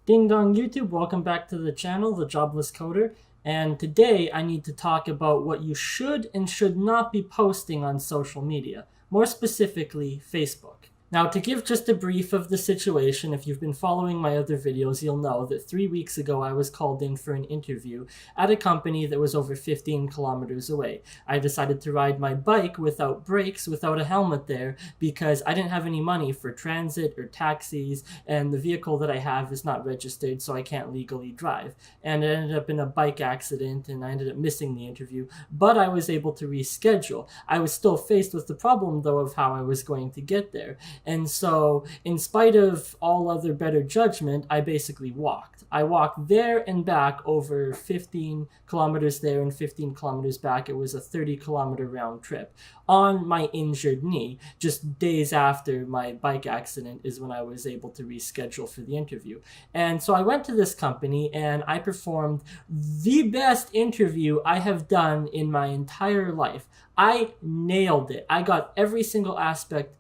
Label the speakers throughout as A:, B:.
A: Ding dong YouTube, welcome back to the channel, The Jobless Coder. And today I need to talk about what you should and should not be posting on social media, more specifically Facebook. Now, to give just a brief of the situation, if you've been following my other videos, you'll know that 3 weeks ago I was called in for an interview at a company that was over 15 kilometers away. I decided to ride my bike without brakes, without a helmet there, because I didn't have any money for transit or taxis, and the vehicle that I have is not registered, so I can't legally drive. And it ended up in a bike accident, and I ended up missing the interview, but I was able to reschedule. I was still faced with the problem, though, of how I was going to get there. And so, in spite of all other better judgment, I basically walked. I walked there and back over 15 kilometers there and 15 kilometers back. It was a 30-kilometer round trip on my injured knee. Just days after my bike accident is when I was able to reschedule for the interview. And so I went to this company and I performed the best interview I have done in my entire life. I nailed it. I got every single aspect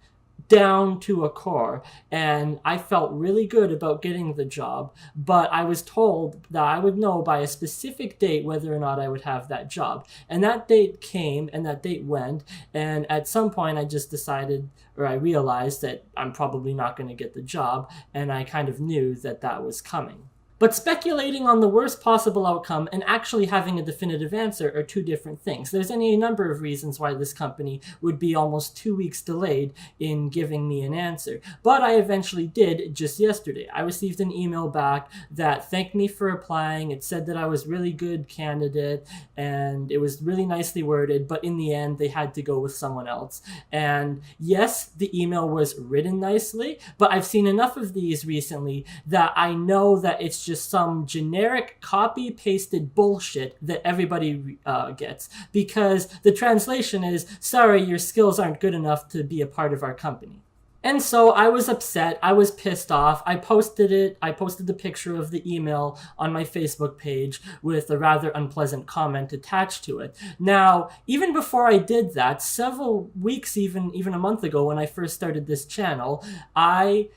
A: down to a core, and I felt really good about getting the job, but I was told that I would know by a specific date whether or not I would have that job. And that date came and that date went, and at some point I just decided, or I realized that I'm probably not going to get the job, and I kind of knew that that was coming. But speculating on the worst possible outcome and actually having a definitive answer are two different things. There's any number of reasons why this company would be almost 2 weeks delayed in giving me an answer. But I eventually did just yesterday. I received an email back that thanked me for applying. It said that I was a really good candidate and it was really nicely worded, but in the end they had to go with someone else. And yes, the email was written nicely, but I've seen enough of these recently that I know that it's just some generic copy-pasted bullshit that everybody gets, because the translation is, sorry, your skills aren't good enough to be a part of our company. And so I was upset, I was pissed off, I posted the picture of the email on my Facebook page with a rather unpleasant comment attached to it. Now, even before I did that, several weeks, even a month ago when I first started this channel, I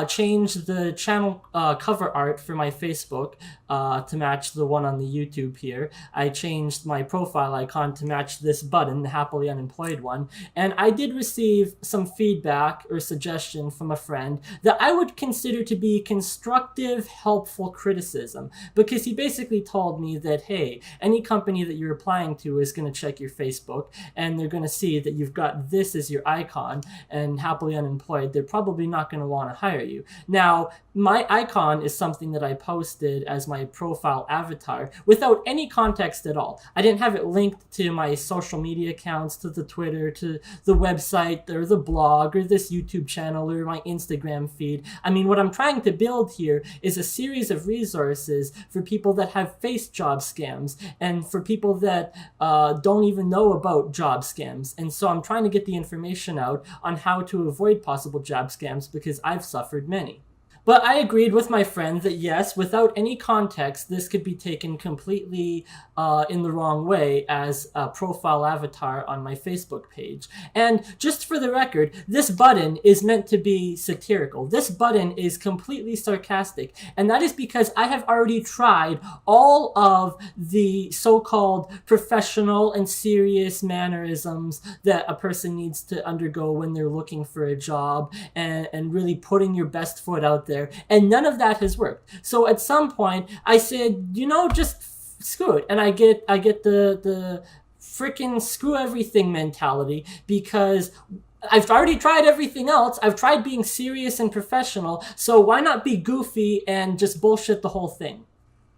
A: changed the channel cover art for my Facebook to match the one on the YouTube here. I changed my profile icon to match this button, the happily unemployed one, and I did receive some feedback or suggestion from a friend that I would consider to be constructive, helpful criticism, because he basically told me that, hey, any company that you're applying to is going to check your Facebook and they're going to see that you've got this as your icon and happily unemployed. They're probably not going to want to hire you. Now, my icon is something that I posted as my profile avatar without any context at all. I didn't have it linked to my social media accounts, to the Twitter, to the website, or the blog, or this YouTube channel, or my Instagram feed. I mean, what I'm trying to build here is a series of resources for people that have faced job scams and for people that don't even know about job scams. And so I'm trying to get the information out on how to avoid possible job scams, because I've suffered many. But I agreed with my friend that yes, without any context, this could be taken completely in the wrong way as a profile avatar on my Facebook page. And just for the record, this button is meant to be satirical. This button is completely sarcastic. And that is because I have already tried all of the so-called professional and serious mannerisms that a person needs to undergo when they're looking for a job, and really putting your best foot out there. And none of that has worked. So at some point I said, just screw it. And I get the freaking screw everything mentality, because I've already tried everything else. I've tried being serious and professional. So why not be goofy and just bullshit the whole thing?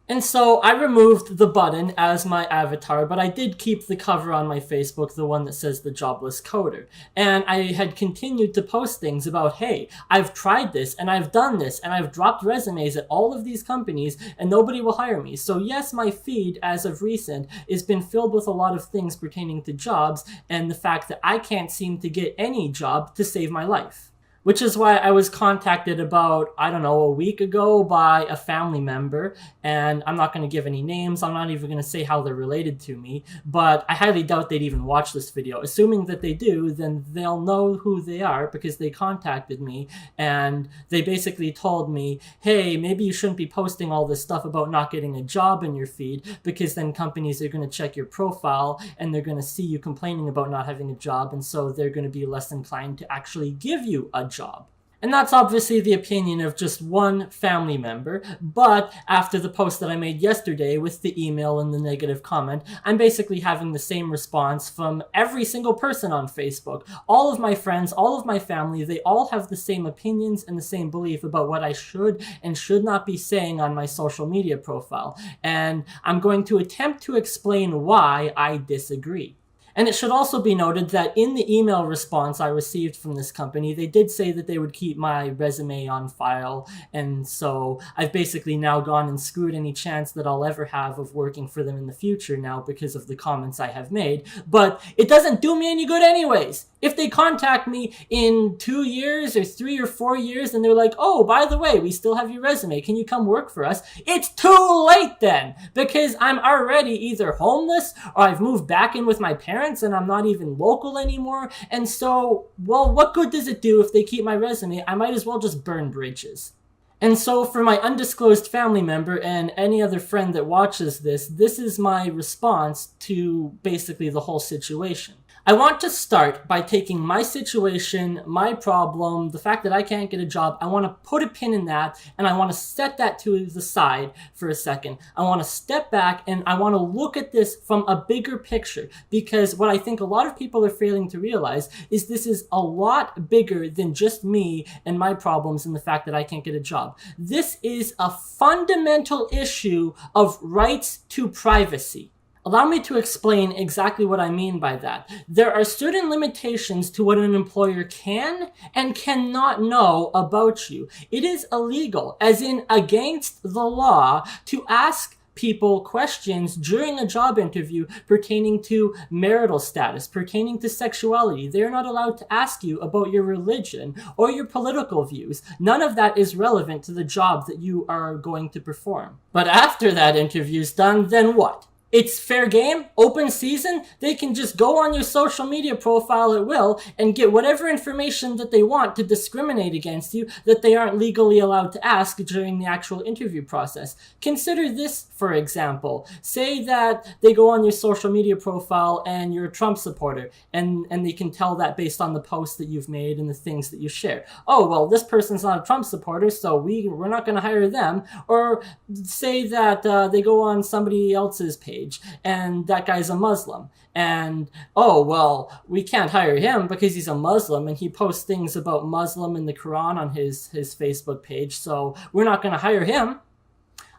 A: And so I removed the button as my avatar, but I did keep the cover on my Facebook, the one that says The Jobless Coder. And I had continued to post things about, hey, I've tried this, and I've done this, and I've dropped resumes at all of these companies, and nobody will hire me. So yes, my feed, as of recent, has been filled with a lot of things pertaining to jobs, and the fact that I can't seem to get any job to save my life. Which is why I was contacted about, I don't know, a week ago by a family member, and I'm not going to give any names. I'm not even going to say how they're related to me, but I highly doubt they'd even watch this video. Assuming that they do, then they'll know who they are because they contacted me, and they basically told me, hey, maybe you shouldn't be posting all this stuff about not getting a job in your feed, because then companies are going to check your profile and they're going to see you complaining about not having a job, and so they're going to be less inclined to actually give you a job. And that's obviously the opinion of just one family member, but after the post that I made yesterday with the email and the negative comment, I'm basically having the same response from every single person on Facebook. All of my friends, all of my family, they all have the same opinions and the same belief about what I should and should not be saying on my social media profile. And I'm going to attempt to explain why I disagree. And it should also be noted that in the email response I received from this company, they did say that they would keep my resume on file. And so I've basically now gone and screwed any chance that I'll ever have of working for them in the future now because of the comments I have made. But it doesn't do me any good anyways. If they contact me in 2 years or 3 or 4 years and they're like, oh, by the way, we still have your resume, can you come work for us? It's too late then, because I'm already either homeless or I've moved back in with my parents and I'm not even local anymore. And so, well, what good does it do if they keep my resume? I might as well just burn bridges. And so for my undisclosed family member and any other friend that watches this is my response to basically the whole situation. I want to start by taking my situation, my problem, the fact that I can't get a job. I want to put a pin in that, and I want to set that to the side for a second. I want to step back and I want to look at this from a bigger picture, because what I think a lot of people are failing to realize is this is a lot bigger than just me and my problems and the fact that I can't get a job. This is a fundamental issue of rights to privacy. Allow me to explain exactly what I mean by that. There are certain limitations to what an employer can and cannot know about you. It is illegal, as in against the law, to ask people questions during a job interview pertaining to marital status, pertaining to sexuality. They're not allowed to ask you about your religion or your political views. None of that is relevant to the job that you are going to perform. But after that interview's done, then what? It's fair game, open season. They can just go on your social media profile at will and get whatever information that they want to discriminate against you that they aren't legally allowed to ask during the actual interview process. Consider this, for example. Say that they go on your social media profile and you're a Trump supporter, and they can tell that based on the posts that you've made and the things that you share. Oh, well, this person's not a Trump supporter, so we're not going to hire them. Or say that they go on somebody else's page and that guy's a Muslim, and oh, well, we can't hire him because he's a Muslim and he posts things about Muslim and the Quran on his Facebook page, so we're not going to hire him.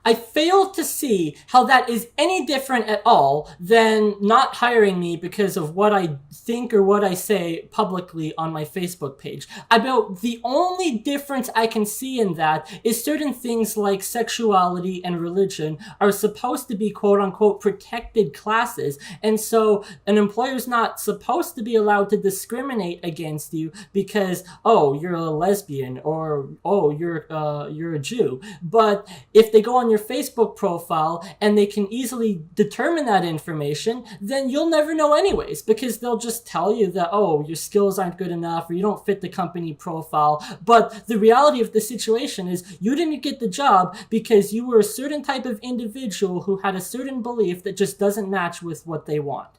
A: I fail to see how that is any different at all than not hiring me because of what I think or what I say publicly on my Facebook page. About the only difference I can see in that is certain things like sexuality and religion are supposed to be quote unquote protected classes, and so an employer's not supposed to be allowed to discriminate against you because, oh, you're a lesbian or, oh, you're a Jew. But if they go on your Facebook profile and they can easily determine that information, then you'll never know anyways, because they'll just tell you that, oh, your skills aren't good enough or you don't fit the company profile. But the reality of the situation is you didn't get the job because you were a certain type of individual who had a certain belief that just doesn't match with what they want.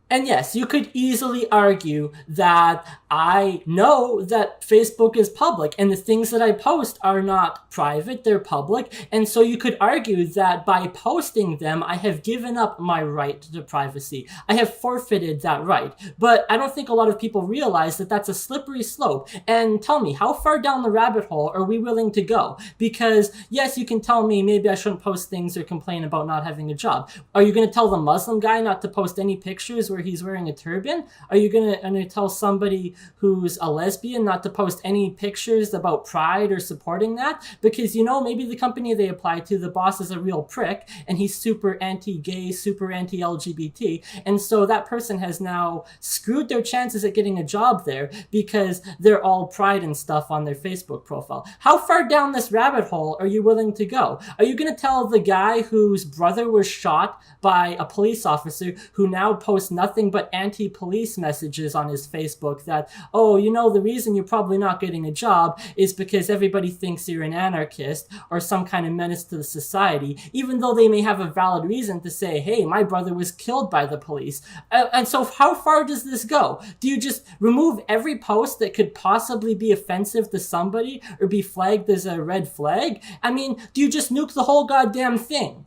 A: And yes, you could easily argue that I know that Facebook is public and the things that I post are not private, they're public. And so you could argue that by posting them, I have given up my right to privacy. I have forfeited that right. But I don't think a lot of people realize that that's a slippery slope. And tell me, how far down the rabbit hole are we willing to go? Because yes, you can tell me maybe I shouldn't post things or complain about not having a job. Are you going to tell the Muslim guy not to post any pictures where where he's wearing a turban? Are you gonna tell somebody who's a lesbian not to post any pictures about pride or supporting that? Because, maybe the company they apply to, the boss is a real prick and he's super anti-gay, super anti-LGBT. And so that person has now screwed their chances at getting a job there because they're all pride and stuff on their Facebook profile. How far down this rabbit hole are you willing to go? Are you going to tell the guy whose brother was shot by a police officer who now posts nothing but anti-police messages on his Facebook that, the reason you're probably not getting a job is because everybody thinks you're an anarchist or some kind of menace to the society, even though they may have a valid reason to say, hey, my brother was killed by the police. And so how far does this go? Do you just remove every post that could possibly be offensive to somebody or be flagged as a red flag? I mean, do you just nuke the whole goddamn thing?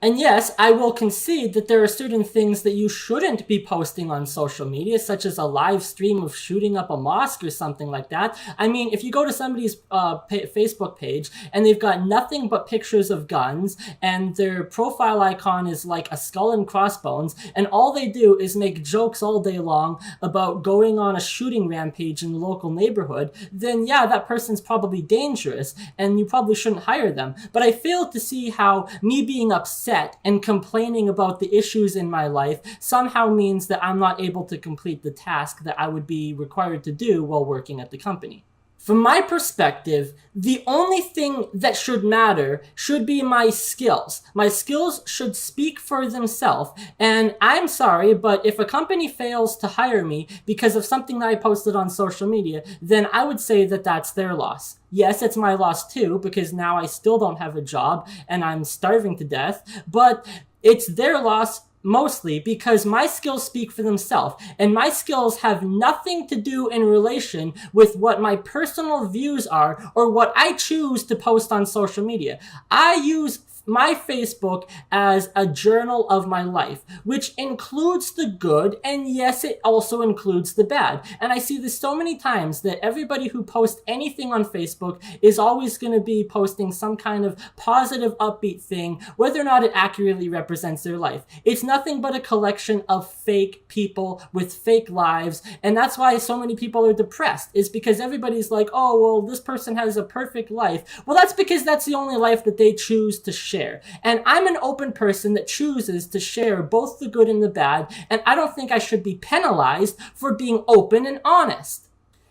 A: And yes, I will concede that there are certain things that you shouldn't be posting on social media, such as a live stream of shooting up a mosque or something like that. I mean, if you go to somebody's Facebook page and they've got nothing but pictures of guns and their profile icon is like a skull and crossbones, and all they do is make jokes all day long about going on a shooting rampage in the local neighborhood, then yeah, that person's probably dangerous and you probably shouldn't hire them. But I fail to see how me being upset and complaining about the issues in my life somehow means that I'm not able to complete the task that I would be required to do while working at the company. From my perspective, the only thing that should matter should be my skills. My skills should speak for themselves. And I'm sorry, but if a company fails to hire me because of something that I posted on social media, then I would say that that's their loss. Yes, it's my loss too, because now I still don't have a job and I'm starving to death, but it's their loss mostly because my skills speak for themselves, and my skills have nothing to do in relation with what my personal views are or what I choose to post on social media. I use my Facebook as a journal of my life, which includes the good, and yes, it also includes the bad. And I see this so many times that everybody who posts anything on Facebook is always going to be posting some kind of positive, upbeat thing, whether or not it accurately represents their life. It's nothing but a collection of fake people with fake lives, and that's why so many people are depressed, is because everybody's like, oh, well, this person has a perfect life. Well, that's because that's the only life that they choose to share. And I'm an open person that chooses to share both the good and the bad, and I don't think I should be penalized for being open and honest.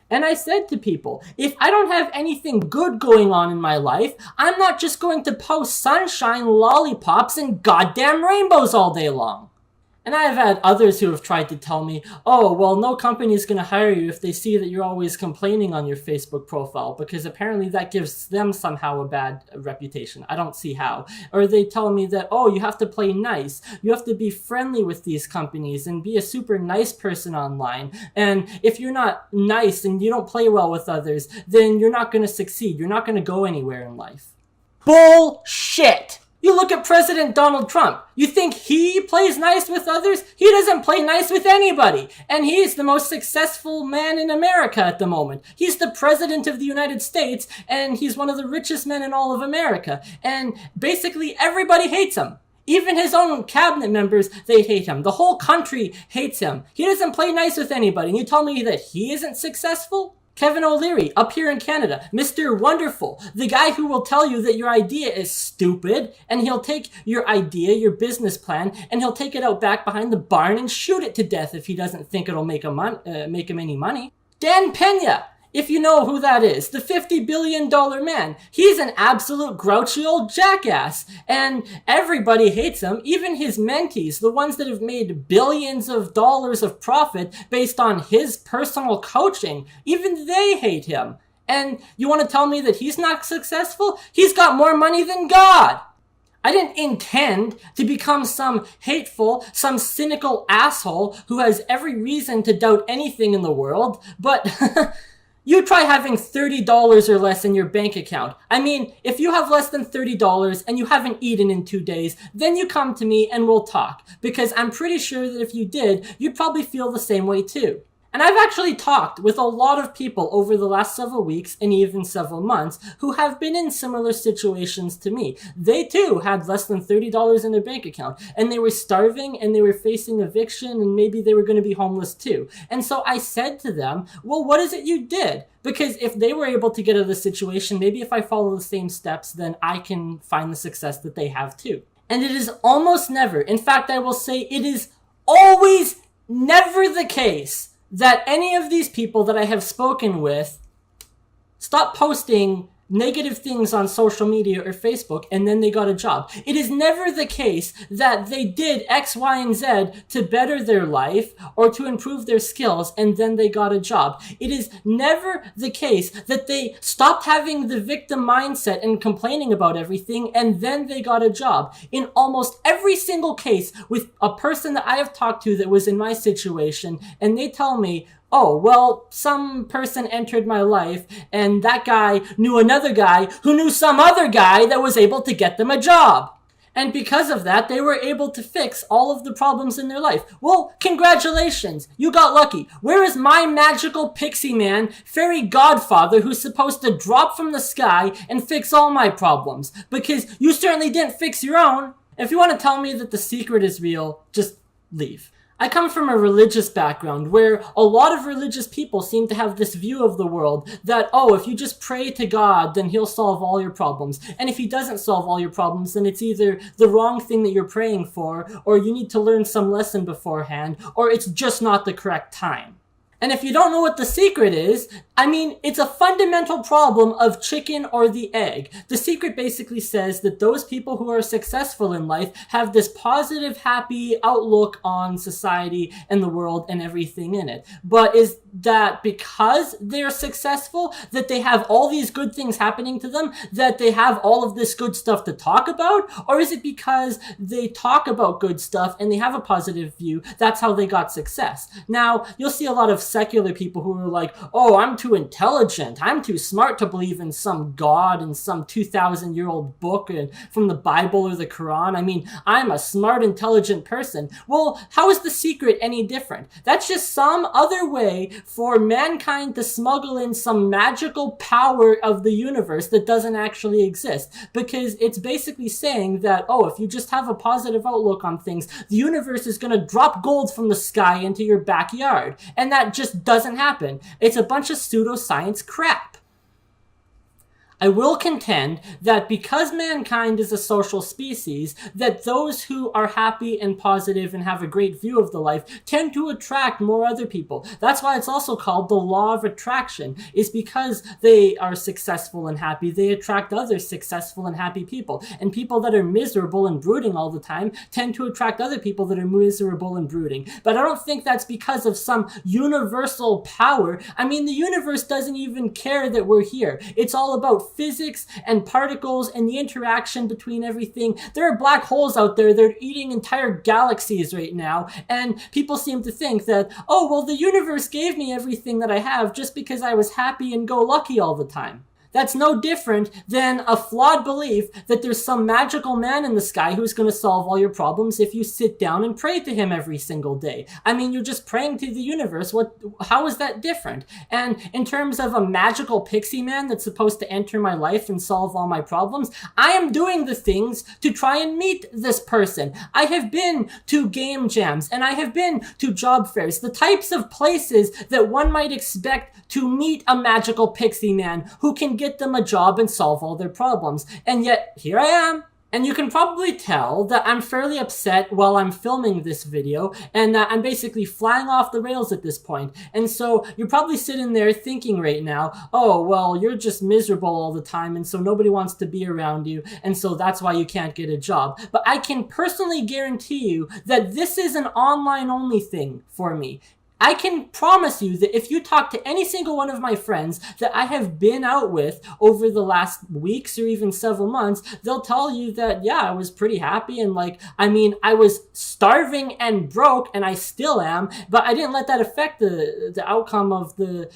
A: And I said to people, if I don't have anything good going on in my life, I'm not just going to post sunshine, lollipops, and goddamn rainbows all day long. And I have had others who have tried to tell me, oh, well, no company is going to hire you if they see that you're always complaining on your Facebook profile, because apparently that gives them somehow a bad reputation. I don't see how. Or they tell me that, oh, you have to play nice. You have to be friendly with these companies and be a super nice person online. And if you're not nice and you don't play well with others, then you're not going to succeed. You're not going to go anywhere in life. Bullshit! You look at President Donald Trump. You think he plays nice with others? He doesn't play nice with anybody. And he's the most successful man in America at the moment. He's the president of the United States, and he's one of the richest men in all of America. And basically everybody hates him. Even his own cabinet members, they hate him. The whole country hates him. He doesn't play nice with anybody. And you tell me that he isn't successful? Kevin O'Leary, up here in Canada, Mr. Wonderful, the guy who will tell you that your idea is stupid, and he'll take your idea, your business plan, and he'll take it out back behind the barn and shoot it to death if he doesn't think it'll make him any money. Dan Pena, if you know who that is, the $50 billion man. He's an absolute grouchy old jackass, and everybody hates him, even his mentees, the ones that have made billions of dollars of profit based on his personal coaching. Even they hate him. And you want to tell me that he's not successful? He's got more money than God. I didn't intend to become some hateful, some cynical asshole who has every reason to doubt anything in the world, but you try having $30 or less in your bank account. I mean, if you have less than $30 and you haven't eaten in 2 days, then you come to me and we'll talk. Because I'm pretty sure that if you did, you'd probably feel the same way too. And I've actually talked with a lot of people over the last several weeks and even several months who have been in similar situations to me. They too had less than $30 in their bank account, and they were starving and they were facing eviction, and maybe they were going to be homeless too. And so I said to them, well, what is it you did? Because if they were able to get out of the situation, maybe if I follow the same steps, then I can find the success that they have too. And it is almost never, in fact, I will say it is always never the case that any of these people that I have spoken with stop posting negative things on social media or Facebook and then they got a job. It is never the case that they did X, Y, and Z to better their life or to improve their skills and then they got a job. It is never the case that they stopped having the victim mindset and complaining about everything and then they got a job. In almost every single case with a person that I have talked to that was in my situation, and they tell me, oh, well, some person entered my life and that guy knew another guy who knew some other guy that was able to get them a job. And because of that, they were able to fix all of the problems in their life. Well, congratulations, you got lucky. Where is my magical pixie man, fairy godfather, who's supposed to drop from the sky and fix all my problems? Because you certainly didn't fix your own. If you want to tell me that the secret is real, just leave. I come from a religious background where a lot of religious people seem to have this view of the world that, oh, if you just pray to God, then he'll solve all your problems. And if he doesn't solve all your problems, then it's either the wrong thing that you're praying for, or you need to learn some lesson beforehand, or it's just not the correct time. And if you don't know what the secret is, I mean, it's a fundamental problem of chicken or the egg. The secret basically says that those people who are successful in life have this positive, happy outlook on society and the world and everything in it. But is that because they're successful, that they have all these good things happening to them, that they have all of this good stuff to talk about? Or is it because they talk about good stuff and they have a positive view, that's how they got success? Now, you'll see a lot of secular people who are like, oh, I'm too intelligent, I'm too smart to believe in some God and some 2,000-year-old book from the Bible or the Quran. I mean, I'm a smart, intelligent person. Well, how is the secret any different? That's just some other way for mankind to smuggle in some magical power of the universe that doesn't actually exist. Because it's basically saying that, oh, if you just have a positive outlook on things, the universe is going to drop gold from the sky into your backyard. And that just doesn't happen. It's a bunch of pseudoscience crap. I will contend that because mankind is a social species, that those who are happy and positive and have a great view of the life tend to attract more other people. That's why it's also called the law of attraction, is because they are successful and happy, they attract other successful and happy people. And people that are miserable and brooding all the time tend to attract other people that are miserable and brooding. But I don't think that's because of some universal power. I mean, the universe doesn't even care that we're here. It's all about physics and particles and the interaction between everything. There are black holes out there that are eating entire galaxies right now, and people seem to think that, oh, well, the universe gave me everything that I have just because I was happy and go lucky all the time. That's no different than a flawed belief that there's some magical man in the sky who's going to solve all your problems if you sit down and pray to him every single day. I mean, you're just praying to the universe. How is that different? And in terms of a magical pixie man that's supposed to enter my life and solve all my problems, I am doing the things to try and meet this person. I have been to game jams and I have been to job fairs, the types of places that one might expect to meet a magical pixie man who can get them a job and solve all their problems. And yet, here I am. And you can probably tell that I'm fairly upset while I'm filming this video, and that I'm basically flying off the rails at this point. And so you're probably sitting there thinking right now, oh, well, you're just miserable all the time, and so nobody wants to be around you, and so that's why you can't get a job. But I can personally guarantee you that this is an online-only thing for me. I can promise you that if you talk to any single one of my friends that I have been out with over the last weeks or even several months, they'll tell you that, yeah, I was pretty happy. And I was starving and broke, and I still am, but I didn't let that affect the outcome of the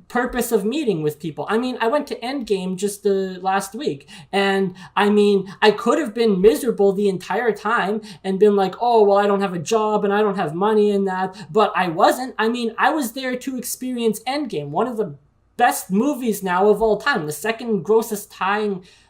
A: purpose of meeting with people. I mean, I went to Endgame just last week, and I mean, I could have been miserable the entire time and been like, oh, well, I don't have a job and I don't have money in that, but I wasn't. I mean, I was there to experience Endgame, one of the best movies now of all time, the second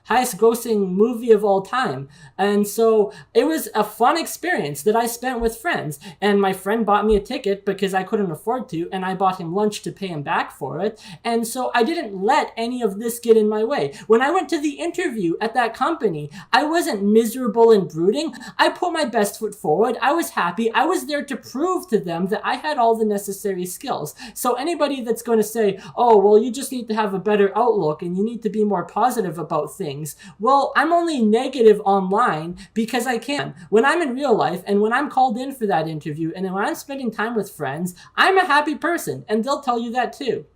A: highest grossing movie of all time. And so it was a fun experience that I spent with friends, and my friend bought me a ticket because I couldn't afford to, and I bought him lunch to pay him back for it. And so I didn't let any of this get in my way. When I went to the interview at that company, I wasn't miserable and brooding. I put my best foot forward. I was happy. I was there to prove to them that I had all the necessary skills. So anybody that's going to say, oh, well, you just need to have a better outlook and you need to be more positive about things, well, I'm only negative online because I can. When I'm in real life and when I'm called in for that interview and when I'm spending time with friends, I'm a happy person, and they'll tell you that too.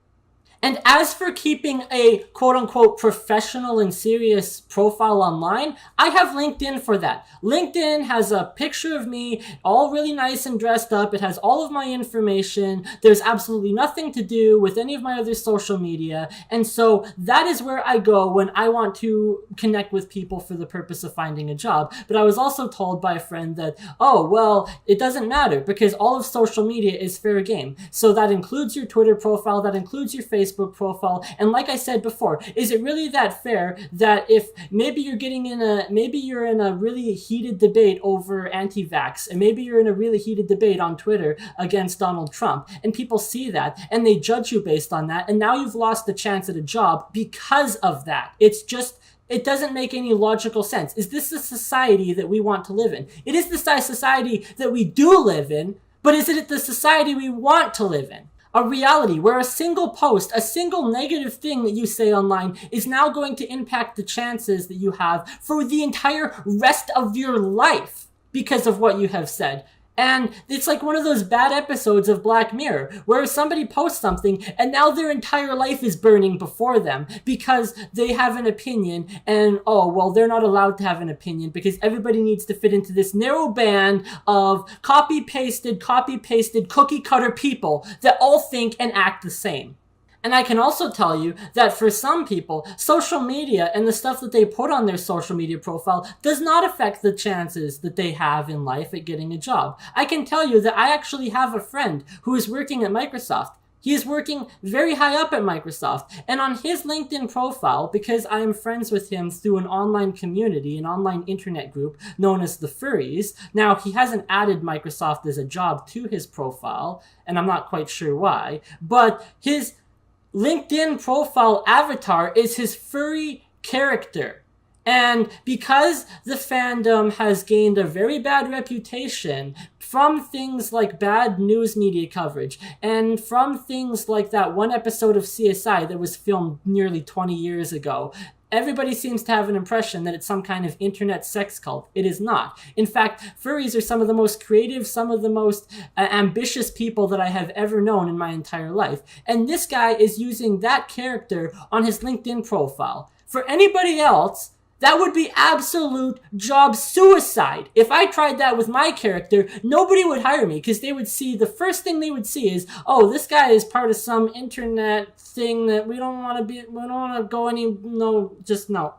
A: And as for keeping a quote-unquote professional and serious profile online, I have LinkedIn for that. LinkedIn has a picture of me all really nice and dressed up. It has all of my information. There's absolutely nothing to do with any of my other social media. And so that is where I go when I want to connect with people for the purpose of finding a job. But I was also told by a friend that, oh, well, it doesn't matter because all of social media is fair game. So that includes your Twitter profile, that includes your Facebook profile. And like I said before, is it really that fair that if maybe you're in a really heated debate over anti-vax, and maybe you're in a really heated debate on Twitter against Donald Trump, and people see that and they judge you based on that, and now you've lost the chance at a job because of that. It doesn't make any logical sense. Is this the society that we want to live in? It is the society that we do live in, but is it the society we want to live in? A reality where a single post, a single negative thing that you say online is now going to impact the chances that you have for the entire rest of your life because of what you have said. And it's like one of those bad episodes of Black Mirror where somebody posts something and now their entire life is burning before them because they have an opinion, and oh, well, they're not allowed to have an opinion because everybody needs to fit into this narrow band of copy-pasted, cookie-cutter people that all think and act the same. And I can also tell you that for some people, social media and the stuff that they put on their social media profile does not affect the chances that they have in life at getting a job. I can tell you that I actually have a friend who is working at Microsoft. He is working very high up at Microsoft. And on his LinkedIn profile, because I am friends with him through an online community, an online internet group known as the Furries. Now, he hasn't added Microsoft as a job to his profile, and I'm not quite sure why, but his LinkedIn profile avatar is his furry character. And because the fandom has gained a very bad reputation from things like bad news media coverage and from things like that one episode of CSI that was filmed nearly 20 years ago, everybody seems to have an impression that it's some kind of internet sex cult. It is not. In fact, furries are some of the most creative, some of the most ambitious people that I have ever known in my entire life. And this guy is using that character on his LinkedIn profile. For anybody else, that would be absolute job suicide. If I tried that with my character, nobody would hire me because the first thing they would see is, oh, this guy is part of some internet thing that we don't want to go no.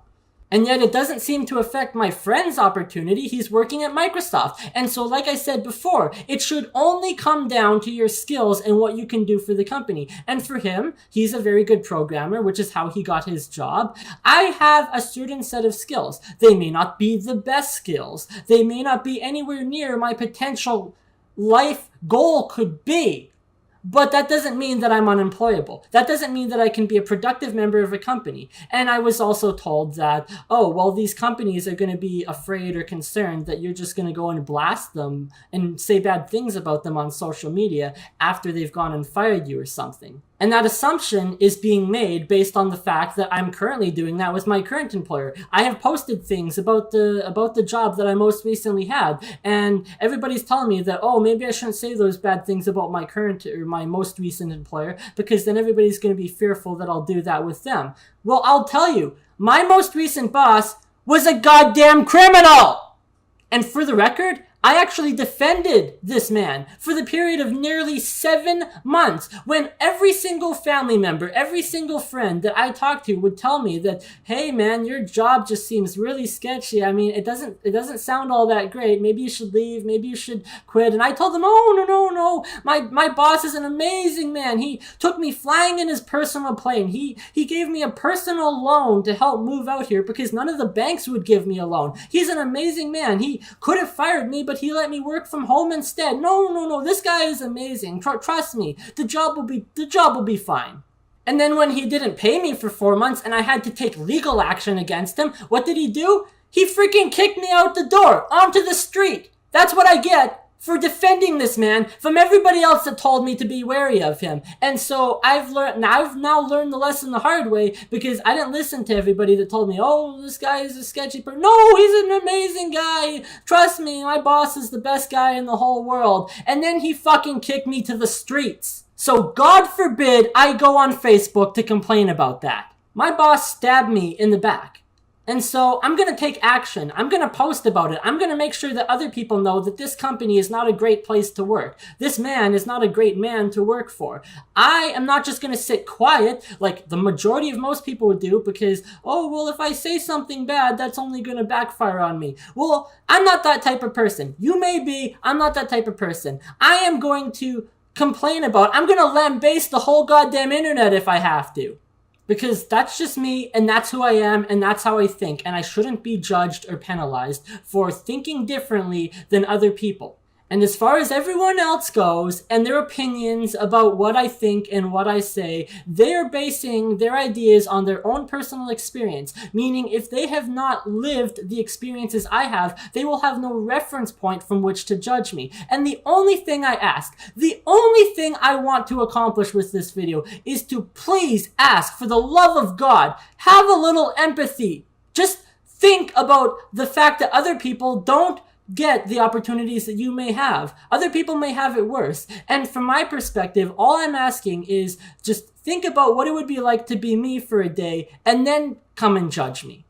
A: And yet it doesn't seem to affect my friend's opportunity. He's working at Microsoft. And so, like I said before, it should only come down to your skills and what you can do for the company. And for him, he's a very good programmer, which is how he got his job. I have a certain set of skills. They may not be the best skills. They may not be anywhere near my potential life goal could be. But that doesn't mean that I'm unemployable. That doesn't mean that I can be a productive member of a company. And I was also told that, oh, well, these companies are going to be afraid or concerned that you're just going to go and blast them and say bad things about them on social media after they've gone and fired you or something. And that assumption is being made based on the fact that I'm currently doing that with my current employer. I have posted things about the job that I most recently had, and everybody's telling me that, oh, maybe I shouldn't say those bad things about my current or my most recent employer because then everybody's going to be fearful that I'll do that with them. Well, I'll tell you, my most recent boss was a goddamn criminal! And for the record, I actually defended this man for the period of nearly 7 months when every single family member, every single friend that I talked to would tell me that, hey man, your job just seems really sketchy. I mean, it doesn't sound all that great. Maybe you should leave. Maybe you should quit. And I told them, oh, no. My boss is an amazing man. He took me flying in his personal plane. He gave me a personal loan to help move out here because none of the banks would give me a loan. He's an amazing man. He could have fired me, but he let me work from home instead. No. This guy is amazing. Trust me. The job will be fine. And then when he didn't pay me for 4 months and I had to take legal action against him, what did he do? He freaking kicked me out the door onto the street. That's what I get for defending this man from everybody else that told me to be wary of him. And so I've now learned the lesson the hard way because I didn't listen to everybody that told me, oh, this guy is a sketchy person. No, he's an amazing guy. Trust me, my boss is the best guy in the whole world. And then he fucking kicked me to the streets. So God forbid I go on Facebook to complain about that. My boss stabbed me in the back. And so I'm going to take action. I'm going to post about it. I'm going to make sure that other people know that this company is not a great place to work. This man is not a great man to work for. I am not just going to sit quiet like the majority of most people would do because, oh, well, if I say something bad, that's only going to backfire on me. Well, I'm not that type of person. You may be. I'm not that type of person. I am going to complain about. I'm going to lambaste the whole goddamn internet if I have to. Because that's just me, and that's who I am, and that's how I think, and I shouldn't be judged or penalized for thinking differently than other people. And as far as everyone else goes, and their opinions about what I think and what I say, they are basing their ideas on their own personal experience, meaning if they have not lived the experiences I have, they will have no reference point from which to judge me. And the only thing I ask, the only thing I want to accomplish with this video is to please ask, for the love of God, have a little empathy. Just think about the fact that other people don't get the opportunities that you may have. Other people may have it worse. And from my perspective, all I'm asking is just think about what it would be like to be me for a day and then come and judge me.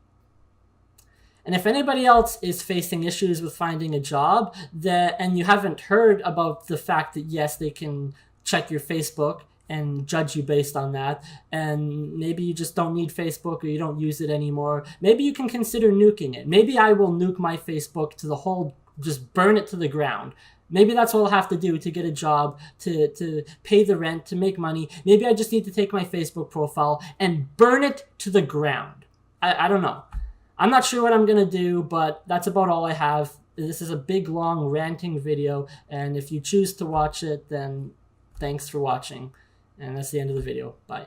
A: And if anybody else is facing issues with finding a job and you haven't heard about the fact that yes, they can check your Facebook and judge you based on that, and maybe you just don't need Facebook or you don't use it anymore, maybe you can consider nuking it. Maybe I will nuke my Facebook to the whole, just burn it to the ground. Maybe that's what I'll have to do to get a job, to pay the rent, to make money. Maybe I just need to take my Facebook profile and burn it to the ground. I don't know. I'm not sure what I'm going to do, but that's about all I have. This is a big, long, ranting video, and if you choose to watch it, then thanks for watching. And that's the end of the video. Bye.